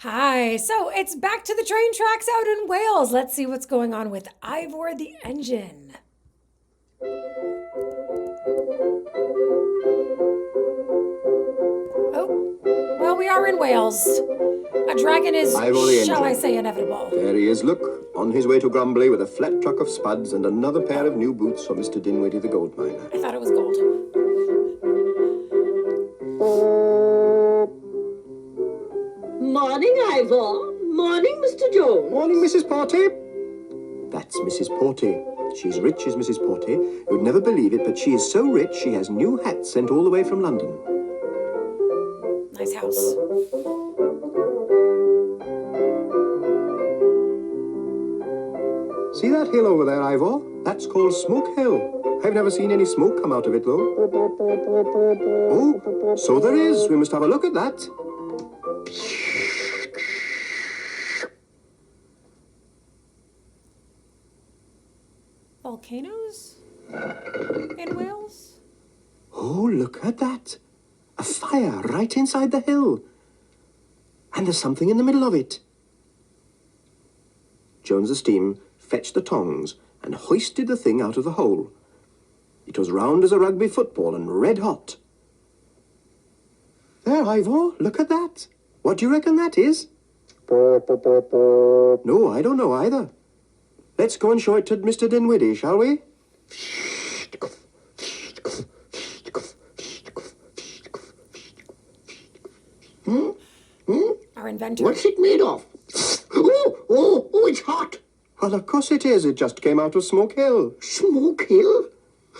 Hi, so it's back to the train tracks out in Wales. Let's see what's going on with Ivor the engine. Oh, well, we are in Wales. A dragon is, Ivor the shall I engine. say, inevitable. There he is, look, on his way to Grumbly with a flat truck of spuds and another pair of new boots for Mr. Dinwiddie the gold miner. I thought it was gold. Morning, Ivor. Morning, Mr. Jones. Morning, Mrs. Porty. That's Mrs. Porty. She's rich, is Mrs. Porty. You'd never believe it, but she is so rich she has new hats sent all the way from London. Nice house. See that hill over there, Ivor? That's called Smoke Hill. I've never seen any smoke come out of it, though. Oh, so there is. We must have a look at that. Volcanoes? In Wales? Oh, look at that. A fire right inside the hill. And there's something in the middle of it. Jones's team fetched the tongs and hoisted the thing out of the hole. It was round as a rugby football and red hot. There, Ivor, look at that. What do you reckon that is? No, I don't know either. Let's go and show it to Mr. Dinwiddie, shall we? Our inventor. What's it made of? Oh, it's hot. Well, of course it is. It just came out of Smoke Hill. Smoke Hill?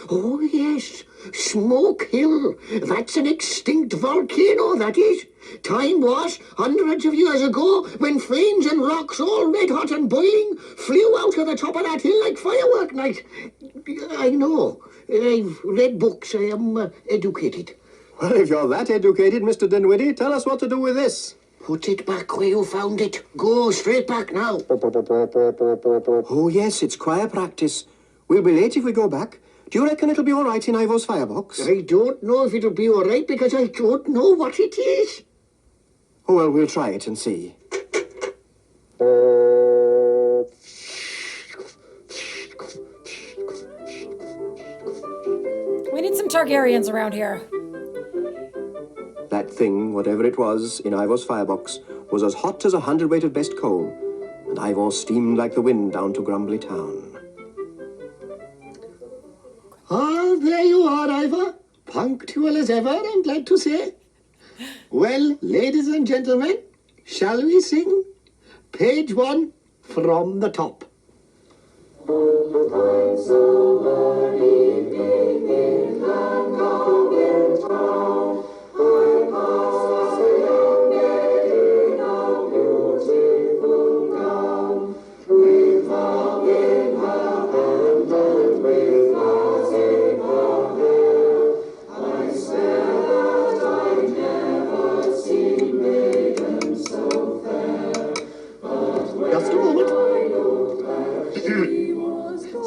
Oh, yes. Smoke Hill. That's an extinct volcano, that is. Time was, hundreds of years ago, when flames and rocks all red hot and boiling flew out of the top of that hill like firework night. I know. I've read books. I am educated. Well, if you're that educated, Mr. Dinwiddie, tell us what to do with this. Put it back where you found it. Go straight back now. Oh, yes, it's choir practice. We'll be late if we go back. Do you reckon it'll be all right in Ivor's firebox? I don't know if it'll be all right because I don't know what it is. Oh, well, we'll try it and see. We need some Targaryens around here. That thing, whatever it was, in Ivor's firebox, was as hot as 100 weight of best coal, and Ivor steamed like the wind down to Grumbly town. Ah, there you are, Ivor. Punctual as ever, I'm glad to say. Well, ladies and gentlemen, shall we sing? Page 1 from the top. Just a moment.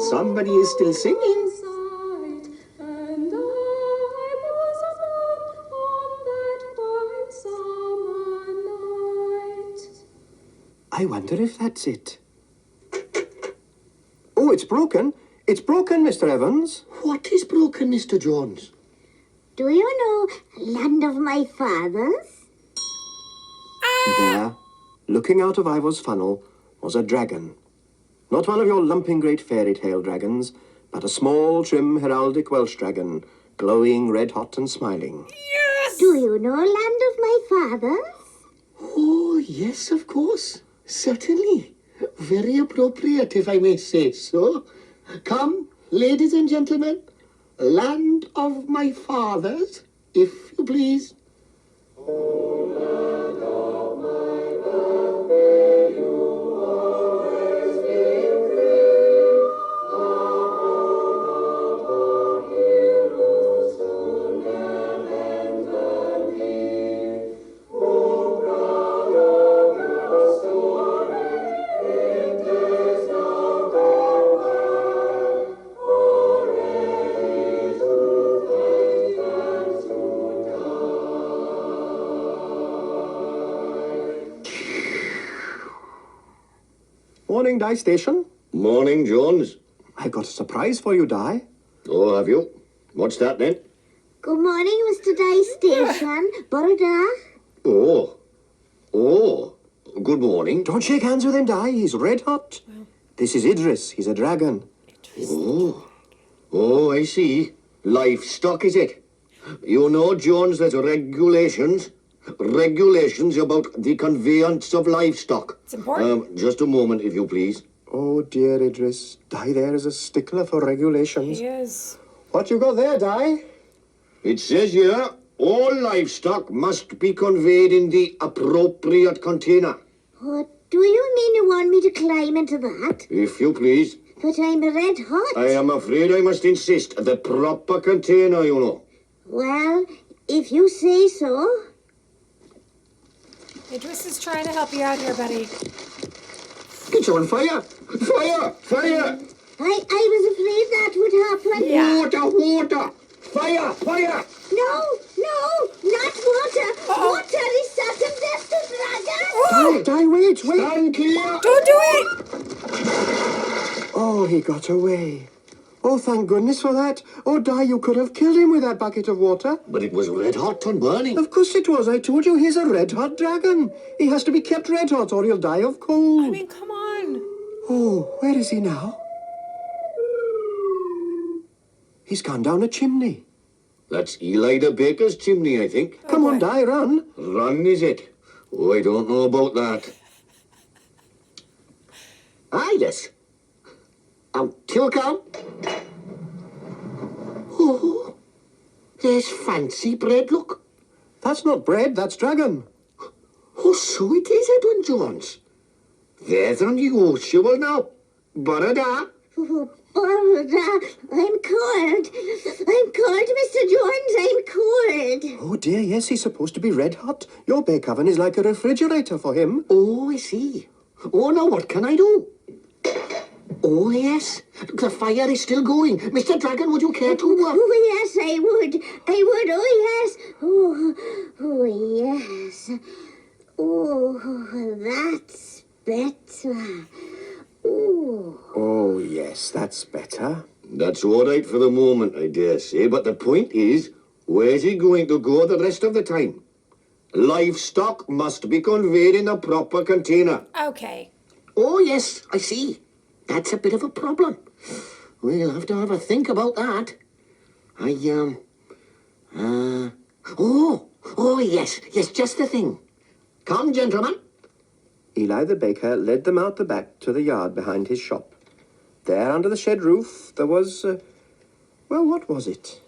Somebody is still singing. And I was alone on that fine summer night. I wonder if that's it. Oh, it's broken. It's broken, Mr. Evans. What is broken, Mr. Jones? Do you know Land of My Fathers? There, looking out of Ivor's funnel, was a dragon. Not one of your lumping great fairy tale dragons, but a small, trim, heraldic Welsh dragon, glowing red-hot and smiling. Yes! Do you know Land of My Fathers? Oh, yes, of course. Certainly. Very appropriate, if I may say so. Come, ladies and gentlemen, Land of My Fathers, if you please. Morning, Di Station. Morning, Jones. I've got a surprise for you, Di. Oh, have you? What's that then? Good morning, Mr. Dice Station. Borodah. Oh, good morning. Don't shake hands with him, Di. He's red hot. This is Idris. He's a dragon. Oh, I see. Livestock, is it? You know, Jones, there's regulations. Regulations about the conveyance of livestock. It's important. Just a moment, if you please. Oh, dear Idris. Di there is a stickler for regulations. He is. What you got there, Di? It says here, all livestock must be conveyed in the appropriate container. What do you mean you want me to climb into that? If you please. But I'm red hot. I am afraid I must insist. The proper container, you know. Well, if you say so. Idris is trying to help you out here, buddy. It's on fire! Fire! Fire! I was afraid that would happen. Yeah. Water! Fire! Fire! No, not water. Water is certain death to dragons. Di, wait. Stand clear! Don't do it! Oh, he got away. Oh, thank goodness for that. Oh, Di, you could have killed him with that bucket of water. But it was red hot and burning. Of course it was. I told you he's a red hot dragon. He has to be kept red hot or he'll die of cold. I mean, come on. Oh, where is he now? He's gone down a chimney. That's Eli the baker's chimney, I think. Come on, Di, run. Run, is it? Oh, I don't know about that. Yes. Tilk out. Oh, there's fancy bread, look. That's not bread, that's dragon. Oh, so it is, Edwin Jones. There's unusual now. Borodah. Oh, Borodah, I'm cold. I'm cold, Mr. Jones. I'm cold. Oh, dear, yes, he's supposed to be red hot. Your bake oven is like a refrigerator for him. Oh, I see. Oh, now what can I do? Oh, yes. The fire is still going. Mr. Dragon, would you care to... Oh, yes, I would. Oh, yes. Oh, yes. Oh, that's better. Oh. Oh, yes, that's better. That's all right for the moment, I dare say. But the point is, where's he going to go the rest of the time? Livestock must be conveyed in a proper container. Okay. Oh, yes, I see. That's a bit of a problem. We'll have to have a think about that. Oh, yes, just the thing. Come, gentlemen. Eli the baker led them out the back to the yard behind his shop. There, under the shed roof, there was... well, what was it?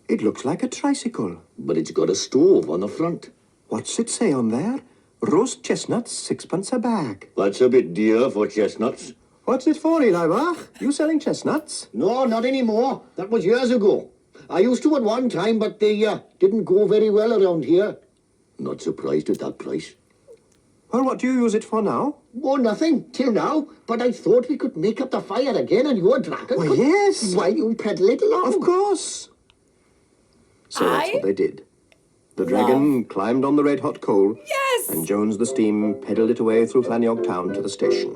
It looks like a tricycle. But it's got a stove on the front. What's it say on there? Roast chestnuts, 6 pence a bag. That's a bit dear for chestnuts. What's it for, Eli Bach? You selling chestnuts? No, not anymore. That was years ago. I used to at one time, but they didn't go very well around here. Not surprised at that price. Well, what do you use it for now? Oh, nothing, till now. But I thought we could make up the fire again and your dragon Why, could... yes. While you peddle it along. Of course. So that's I what they did. The dragon climbed on the red-hot coal, Yes! and Jones the Steam pedalled it away through Llaniog town to the station.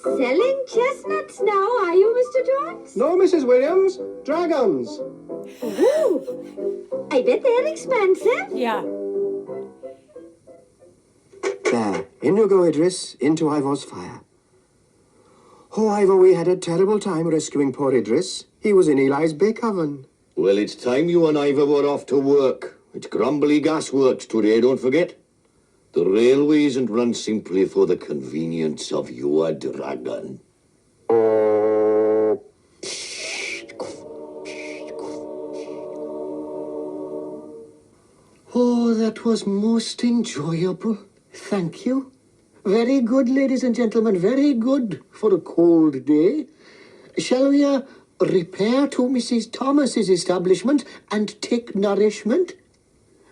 Selling chestnuts now, are you, Mr. Jones? No, Mrs. Williams. Dragons. Ooh, I bet they're expensive. Yeah. There, in you go, Idris, into Ivor's fire. Oh, Ivor, we had a terrible time rescuing poor Idris. He was in Eli's bake oven. Well, it's time you and Ivor were off to work. It's Grumbly Gasworks today, don't forget. The railway isn't run simply for the convenience of your dragon. Oh, that was most enjoyable. Thank you. Very good, ladies and gentlemen, very good for a cold day. Shall we repair to Mrs. Thomas's establishment and take nourishment?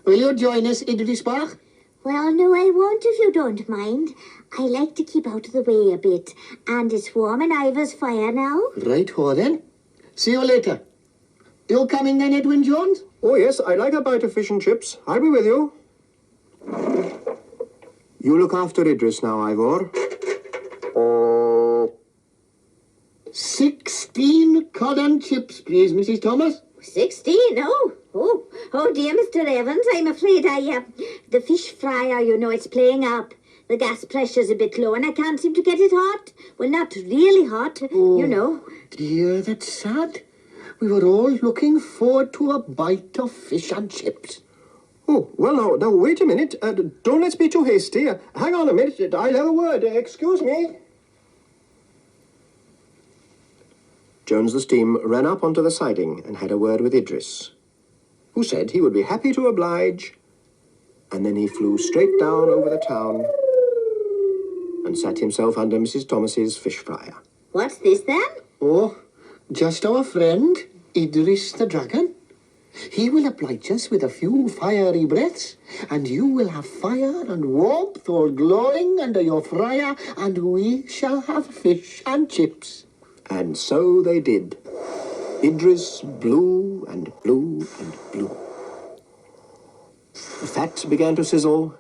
Will you join us, Idris Bach? Well, no, I won't if you don't mind. I like to keep out of the way a bit. And it's warm in Ivor's fire now. Right, ho then. See you later. You coming then, Edwin Jones? Oh, yes, I'd like a bite of fish and chips. I'll be with you. You look after Idris now, Ivor. 16 cod and chips, please, Mrs. Thomas. 16? Oh dear, Mr. Evans, I'm afraid the fish fryer, you know, it's playing up. The gas pressure's a bit low and I can't seem to get it hot. Well, not really hot, you know. Dear, that's sad. We were all looking forward to a bite of fish and chips. Oh, well, now, wait a minute. Don't let's be too hasty. Hang on a minute. I'll have a word. Excuse me. Jones the Steam ran up onto the siding and had a word with Idris, who said he would be happy to oblige, and then he flew straight down over the town and sat himself under Mrs. Thomas's fish fryer. What's this then? Oh, just our friend, Idris the Dragon. He will oblige us with a few fiery breaths, and you will have fire and warmth all glowing under your fryer, and we shall have fish and chips. And so they did. Idris blew and blew and blew. The fat began to sizzle,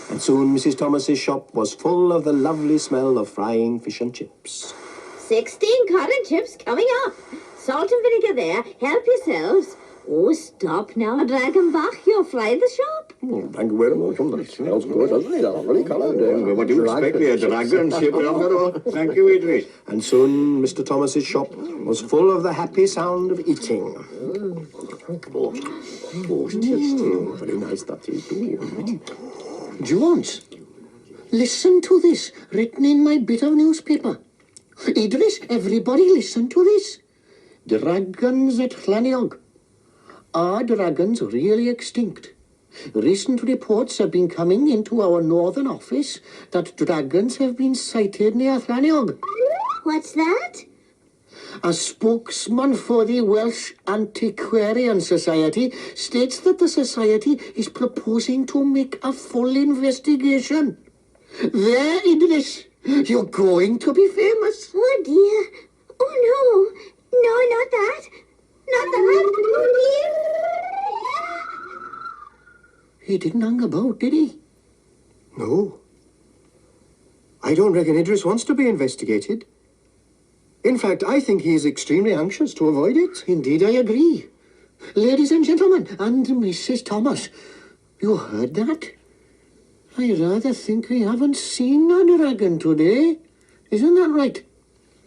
and soon Mrs. Thomas's shop was full of the lovely smell of frying fish and chips. 16 cod and chips coming up. Salt and vinegar there. Help yourselves. Oh, stop now, Dragonbach. You'll fry the shop. Oh, thank you very much. That smells good, doesn't it? Lovely colour. What do you expect me, a dragon ship? Thank you, Idris. And soon Mr. Thomas's shop was full of the happy sound of eating. Very nice that is too. Jones, listen to this, written in my bit of newspaper. Idris, everybody listen to this. Dragons at Llaniog. Are dragons really extinct? Recent reports have been coming into our northern office that dragons have been sighted near Llaniog. What's that? A spokesman for the Welsh Antiquarian Society states that the society is proposing to make a full investigation. There, Idris, you're going to be famous. Oh, dear. Oh, no. No, not that. Not that. Oh, dear. He didn't hang about, did he? No. I don't reckon Idris wants to be investigated. In fact, I think he is extremely anxious to avoid it. Indeed, I agree. Ladies and gentlemen, and Mrs. Thomas, you heard that? I rather think we haven't seen a dragon today. Isn't that right?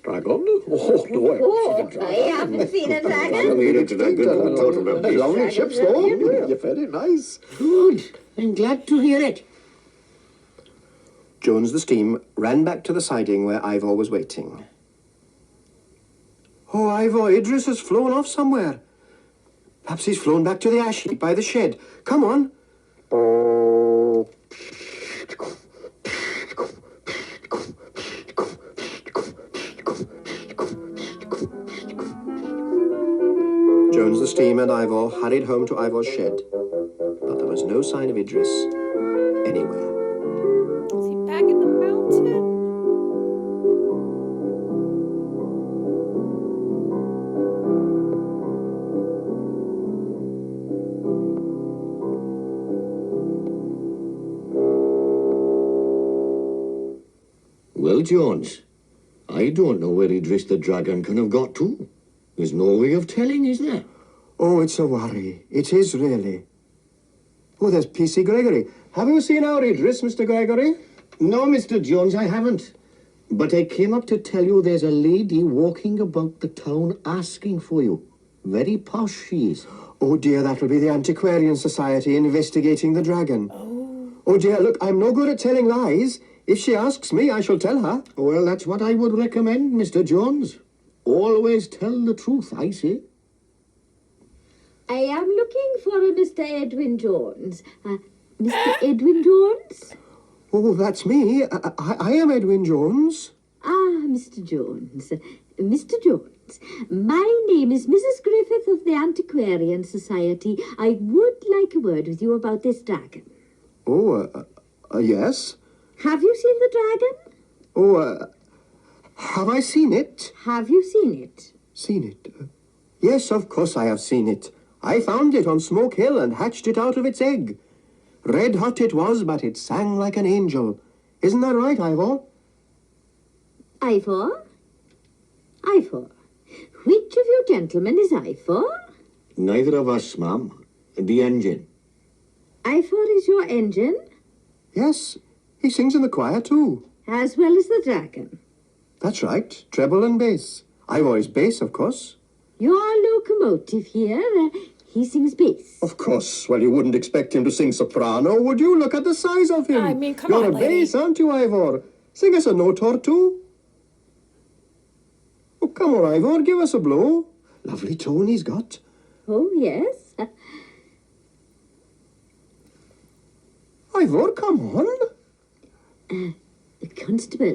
Dragon? Oh, no. Oh, I haven't seen a dragon. Lovely chips, though. You're very nice. Good. I'm glad to hear it. Jones the Steam ran back to the siding where Ivor was waiting. Oh, Ivor, Idris has flown off somewhere. Perhaps he's flown back to the ash heap by the shed. Come on. Jones the Steam and Ivor hurried home to Ivor's shed, but there was no sign of Idris anywhere. Is he back in the mountain? Well, Jones, I don't know where Idris the Dragon can have got to. There's no way of telling, is there? Oh, it's a worry. It is really. Oh, there's P.C. Gregory. Have you seen our Idris, Mr. Gregory? No, Mr. Jones, I haven't. But I came up to tell you there's a lady walking about the town asking for you. Very posh she is. Oh, dear, that will be the Antiquarian Society investigating the dragon. Oh, dear, look, I'm no good at telling lies. If she asks me, I shall tell her. Well, that's what I would recommend, Mr. Jones. Always tell the truth, I say. I am looking for a Mr. Edwin Jones. Mr. Edwin Jones? Oh, that's me. I am Edwin Jones. Ah, Mr. Jones. Mr. Jones, my name is Mrs. Griffith of the Antiquarian Society. I would like a word with you about this dragon. Oh, yes. Have you seen the dragon? Oh, have I seen it? Have you seen it? Seen it? Yes, of course I have seen it. I found it on Smoke Hill and hatched it out of its egg. Red hot it was, but it sang like an angel. Isn't that right, Ivor? Ivor? Ivor? Which of you gentlemen is Ivor? Neither of us, ma'am. The engine. Ivor is your engine, Yes, he sings in the choir too. as well as the dragon. That's right, treble and bass. Ivor is bass, of course. Your locomotive here, he sings bass. Of course. Well, you wouldn't expect him to sing soprano, would you? Look at the size of him. I mean, come You're on, a lady. bass, aren't you, Ivor? Sing us a note or two. Oh, come on, Ivor, give us a blow. Lovely tone he's got. Oh, yes. Ivor, come on. Constable,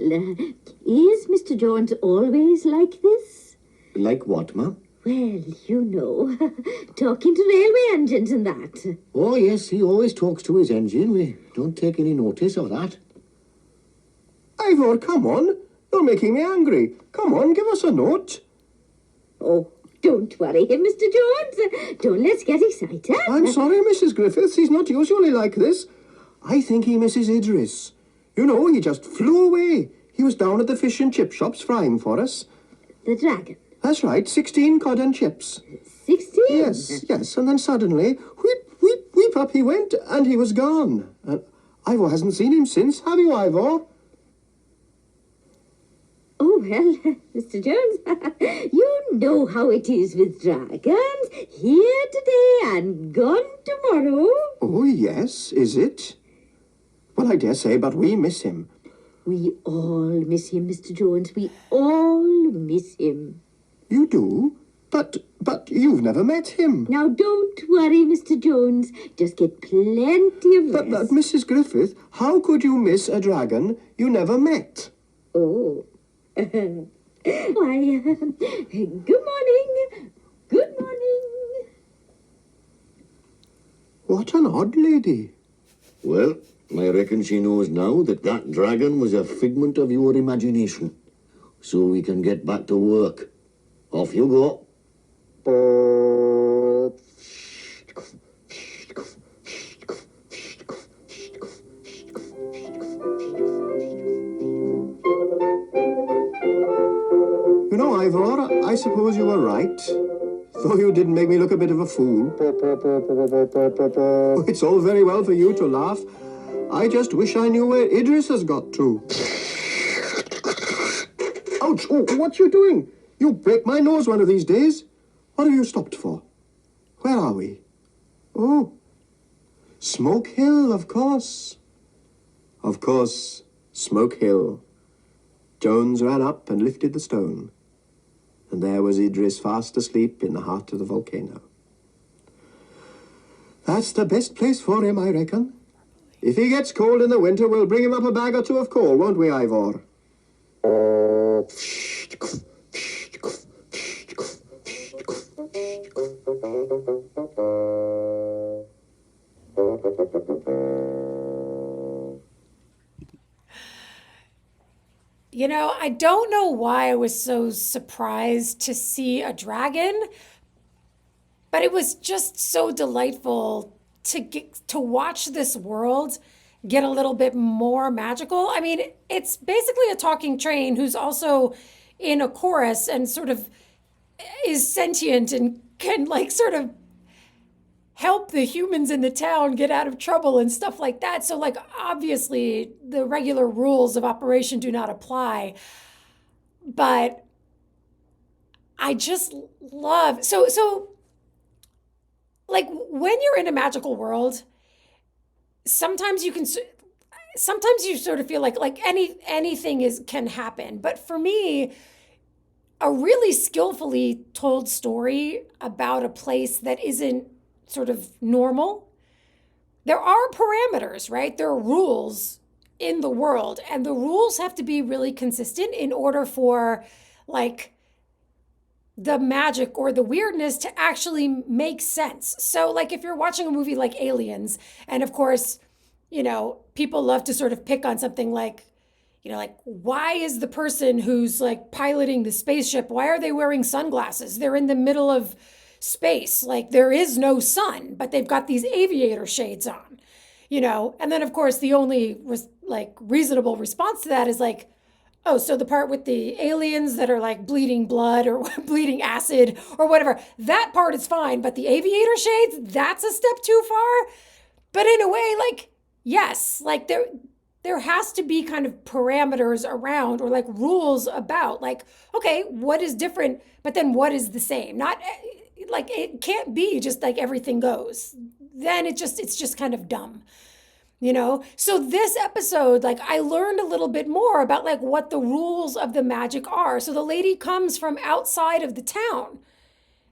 is Mr. Jones always like this? Like what, ma'am? Well, you know, talking to railway engines and that. Oh, yes, he always talks to his engine. We don't take any notice of that. Ivor, come on. You're making me angry. Come on, give us a note. Oh, don't worry, Mr. Jones. Don't let's get excited. I'm sorry, Mrs. Griffiths. He's not usually like this. I think he misses Idris. You know, he just flew away. He was down at the fish and chip shops frying for us. The dragon. That's right, 16 cod and chips. 16? Yes, and then suddenly, whip, whip, whip up he went, and he was gone. Ivor hasn't seen him since, have you, Ivor? Oh, well, Mr. Jones, you know how it is with dragons. Here today and gone tomorrow. Oh, yes, is it? Well, I dare say, but we miss him. We all miss him, Mr. Jones. We all miss him. You do? But you've never met him. Now, don't worry, Mr. Jones. Just get plenty of But, rest. Mrs. Griffith, how could you miss a dragon you never met? Oh. Why, good morning. Good morning. What an odd lady. Well, I reckon she knows now that that dragon was a figment of your imagination. So we can get back to work. Off you go. You know, Ivor, I suppose you were right. Though you did make me look a bit of a fool. It's all very well for you to laugh. I just wish I knew where Idris has got to. Ouch! Oh, what you doing? You'll break my nose one of these days. What have you stopped for? Where are we? Oh, Smoke Hill, of course. Of course, Smoke Hill. Jones ran up and lifted the stone. And there was Idris fast asleep in the heart of the volcano. That's the best place for him, I reckon. If he gets cold in the winter, we'll bring him up a bag or two of coal, won't we, Ivor? You know, I don't know why I was so surprised to see a dragon, but it was just so delightful to watch this world get a little bit more magical. I mean, it's basically a talking train who's also in a chorus and sort of is sentient and can like sort of help the humans in the town get out of trouble and stuff like that. So like obviously the regular rules of operation do not apply. But I just love so like when you're in a magical world, sometimes you sort of feel like anything can happen. But for me, a really skillfully told story about a place that isn't sort of normal. There are parameters, right? There are rules in the world, and the rules have to be really consistent in order for like the magic or the weirdness to actually make sense. So like if you're watching a movie like Aliens, and of course, you know, people love to sort of pick on something like, you know, like why is the person who's like piloting the spaceship, why are they wearing sunglasses? They're in the middle of space. Like there is no sun, but they've got these aviator shades on. And then of course the only reasonable response to that is like, oh, so the part with the aliens that are like bleeding blood or bleeding acid or whatever, that part is fine, but the aviator shades, that's a step too far. But in a way, like, yes, like there has to be kind of parameters around or like rules about like, okay, what is different, but then what is the same? Not like it can't be just like everything goes. Then it's just kind of dumb. So this episode, like I learned a little bit more about like what the rules of the magic are. So the lady comes from outside of the town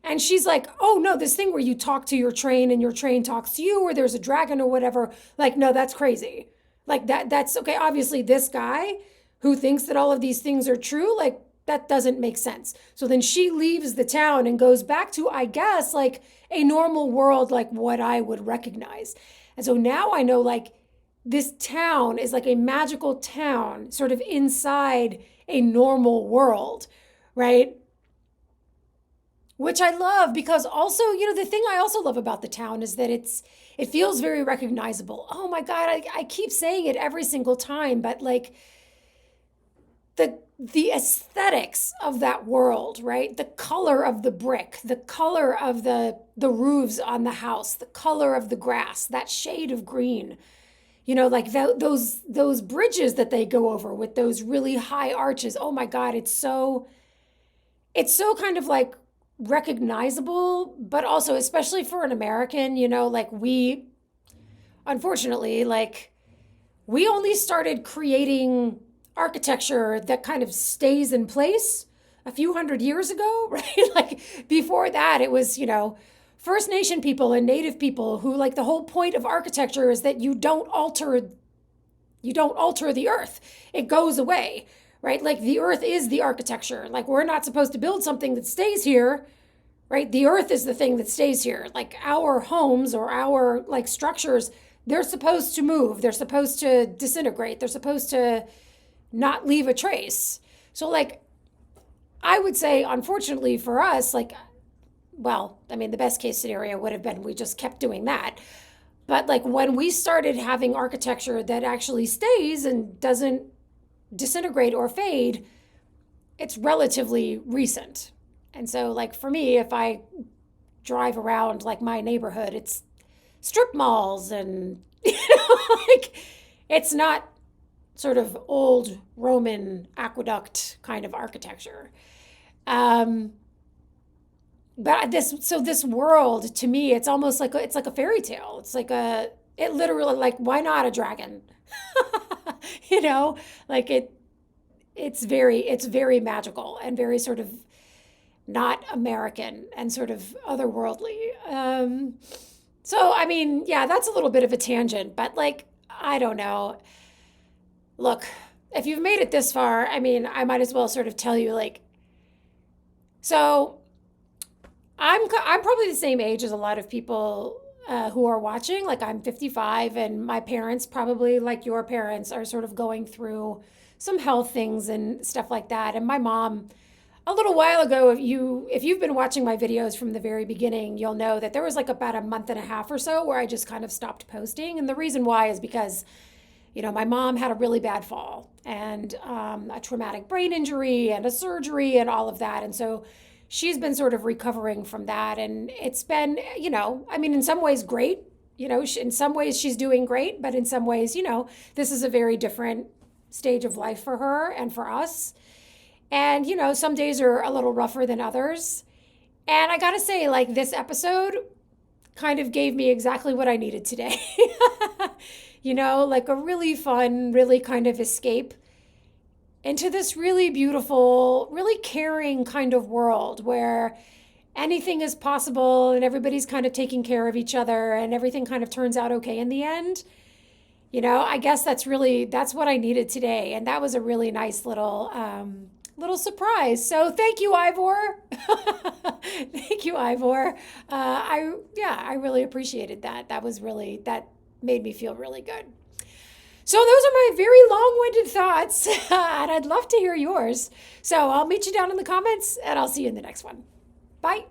and she's like, oh no, this thing where you talk to your train and your train talks to you, or there's a dragon or whatever. Like, no, that's crazy. Like that's okay. Obviously this guy who thinks that all of these things are true, like that doesn't make sense. So then she leaves the town and goes back to, I guess, like a normal world, like what I would recognize. And so now I know like this town is like a magical town sort of inside a normal world, right? Which I love because also, the thing I also love about the town is that it feels very recognizable. Oh my God, I keep saying it every single time, but like the aesthetics of that world, right? The color of the brick, the color of the roofs on the house, the color of the grass, that shade of green. Like those bridges that they go over with those really high arches. Oh my God, it's so kind of like recognizable, but also especially for an American, like unfortunately, like we only started creating architecture that kind of stays in place a few hundred years ago, right? Like before that, it was, First Nation people and Native people who like the whole point of architecture is that you don't alter the earth. It goes away, right? Like the earth is the architecture. Like we're not supposed to build something that stays here, right? The earth is the thing that stays here. Like our homes or our like structures, they're supposed to move. They're supposed to disintegrate. They're supposed to not leave a trace. So like I would say, unfortunately for us, like, well, I mean, the best case scenario would have been we just kept doing that. But like when we started having architecture that actually stays and doesn't disintegrate or fade, it's relatively recent. And so like for me, if I drive around like my neighborhood, it's strip malls and, like it's not sort of old Roman aqueduct kind of architecture. But this world to me, it's almost like it's like a fairy tale. It's like it literally like, why not a dragon? Like it's very magical and very sort of not American and sort of otherworldly. So, I mean, yeah, that's a little bit of a tangent, but like, I don't know. Look, if you've made it this far, I mean, I might as well sort of tell you like, so I'm probably the same age as a lot of people who are watching. Like I'm 55 and my parents, probably like your parents, are sort of going through some health things and stuff like that. And my mom, a little while ago, if you've been watching my videos from the very beginning, you'll know that there was like about a month and a half or so where I just kind of stopped posting. And the reason why is because, my mom had a really bad fall and a traumatic brain injury and a surgery and all of that. And so she's been sort of recovering from that. And it's been, I mean, in some ways great, in some ways she's doing great, but in some ways, this is a very different stage of life for her and for us. And, some days are a little rougher than others. And I got to say, like, this episode kind of gave me exactly what I needed today. Like a really fun, really kind of escape into this really beautiful, really caring kind of world where anything is possible and everybody's kind of taking care of each other and everything kind of turns out okay in the end. I guess that's what I needed today. And that was a really nice little surprise. So thank you, Ivor. Thank you, Ivor. I really appreciated that. That made me feel really good. So those are my very long-winded thoughts, and I'd love to hear yours. So I'll meet you down in the comments, and I'll see you in the next one. Bye.